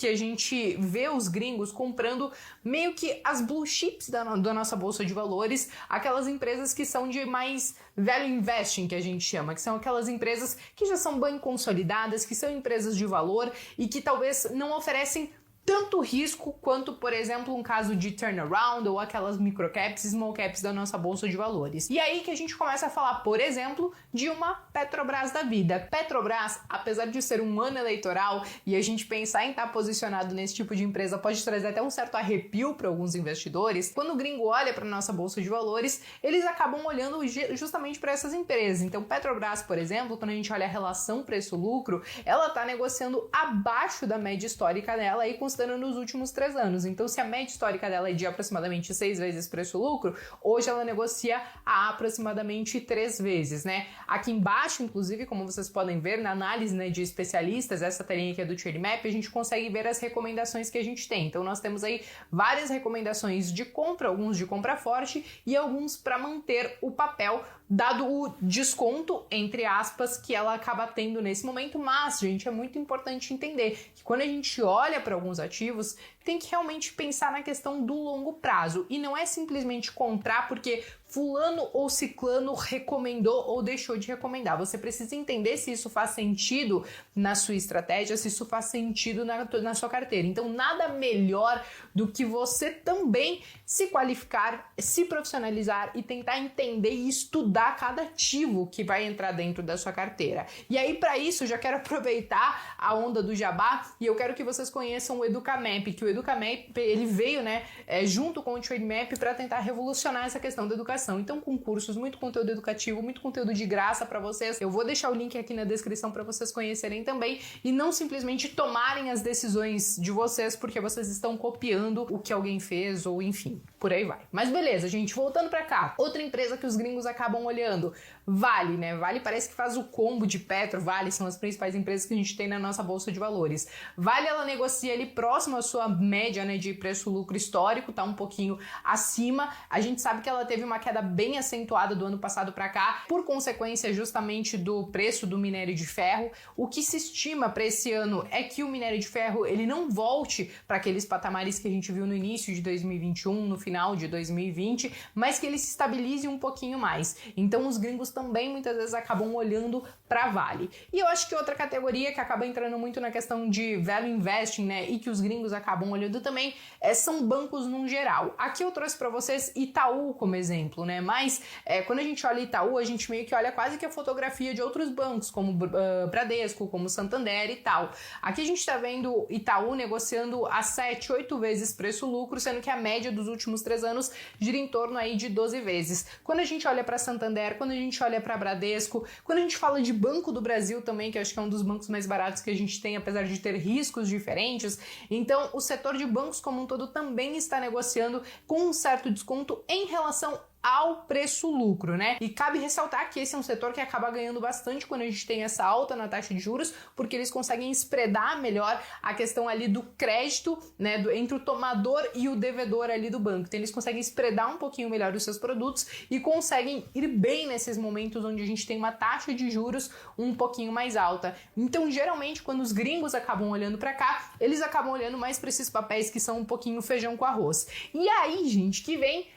que a gente vê os gringos comprando meio que as blue chips da nossa bolsa de valores, aquelas empresas que são de mais value investing, que a gente chama, que são aquelas empresas que já são bem consolidadas, que são empresas de valor e que talvez não oferecem tanto risco quanto, por exemplo, um caso de turnaround ou aquelas microcaps, small caps da nossa bolsa de valores. E aí que a gente começa a falar, por exemplo, de uma Petrobras da vida. Petrobras, apesar de ser um ano eleitoral e a gente pensar em estar posicionado nesse tipo de empresa pode trazer até um certo arrepio para alguns investidores, quando o gringo olha para a nossa bolsa de valores, eles acabam olhando justamente para essas empresas. Então, Petrobras, por exemplo, quando a gente olha a relação preço-lucro, ela está negociando abaixo da média histórica dela aí, considerando nos últimos 3 anos. Então, se a média histórica dela é de aproximadamente 6 vezes preço-lucro, hoje ela negocia a aproximadamente 3 vezes, né? Aqui embaixo, inclusive, como vocês podem ver, na análise, né, de especialistas, essa telinha aqui é do Trademap, a gente consegue ver as recomendações que a gente tem. Então, nós temos aí várias recomendações de compra, alguns de compra forte e alguns para manter o papel, dado o desconto, entre aspas, que ela acaba tendo nesse momento. Mas, gente, é muito importante entender que quando a gente olha para alguns ativos, tem que realmente pensar na questão do longo prazo e não é simplesmente comprar porque fulano ou ciclano recomendou ou deixou de recomendar. Você precisa entender se isso faz sentido na sua estratégia, se isso faz sentido na sua carteira. Então, nada melhor do que você também se qualificar, se profissionalizar e tentar entender e estudar cada ativo que vai entrar dentro da sua carteira. E aí, para isso, eu já quero aproveitar a onda do jabá e eu quero que vocês conheçam o Educamap, que o Educamap, ele veio, né, junto com o Trademap para tentar revolucionar essa questão da educação. Então, com cursos, muito conteúdo educativo, muito conteúdo de graça para vocês. Eu vou deixar o link aqui na descrição para vocês conhecerem também e não simplesmente tomarem as decisões de vocês porque vocês estão copiando o que alguém fez ou enfim, por aí vai. Mas beleza, gente, voltando para cá. Outra empresa que os gringos acabam olhando, Vale, né? Vale parece que faz o combo de Petro, Vale são as principais empresas que a gente tem na nossa bolsa de valores. Vale, ela negocia ali próximo à sua média, né, de preço-lucro histórico, tá um pouquinho acima. A gente sabe que ela teve uma queda bem acentuada do ano passado para cá, por consequência justamente do preço do minério de ferro. O que se estima para esse ano é que o minério de ferro ele não volte para aqueles patamares que a gente viu no início de 2021, no final de 2020, mas que ele se estabilize um pouquinho mais. Então os gringos também muitas vezes acabam olhando para Vale. E eu acho que outra categoria que acaba entrando muito na questão de value investing, né, e que os gringos acabam olhando também, são bancos num geral. Aqui eu trouxe para vocês Itaú como exemplo, né, mas quando a gente olha Itaú, a gente meio que olha quase que a fotografia de outros bancos, como Bradesco, como Santander e tal. Aqui a gente está vendo Itaú negociando a 7, 8 vezes preço-lucro, sendo que a média dos últimos 3 anos gira em torno aí de 12 vezes. Quando a gente olha para Santander, quando a gente olha para Bradesco, quando a gente fala de Banco do Brasil também, que eu acho que é um dos bancos mais baratos que a gente tem, apesar de ter riscos diferentes, então o setor de bancos como um todo também está negociando com um certo desconto em relação ao preço-lucro, né? E cabe ressaltar que esse é um setor que acaba ganhando bastante quando a gente tem essa alta na taxa de juros, porque eles conseguem spreadar melhor a questão ali do crédito, né, entre o tomador e o devedor ali do banco. Então eles conseguem spreadar um pouquinho melhor os seus produtos e conseguem ir bem nesses momentos onde a gente tem uma taxa de juros um pouquinho mais alta. Então, geralmente, quando os gringos acabam olhando para cá, eles acabam olhando mais para esses papéis que são um pouquinho feijão com arroz. E aí, gente, que vem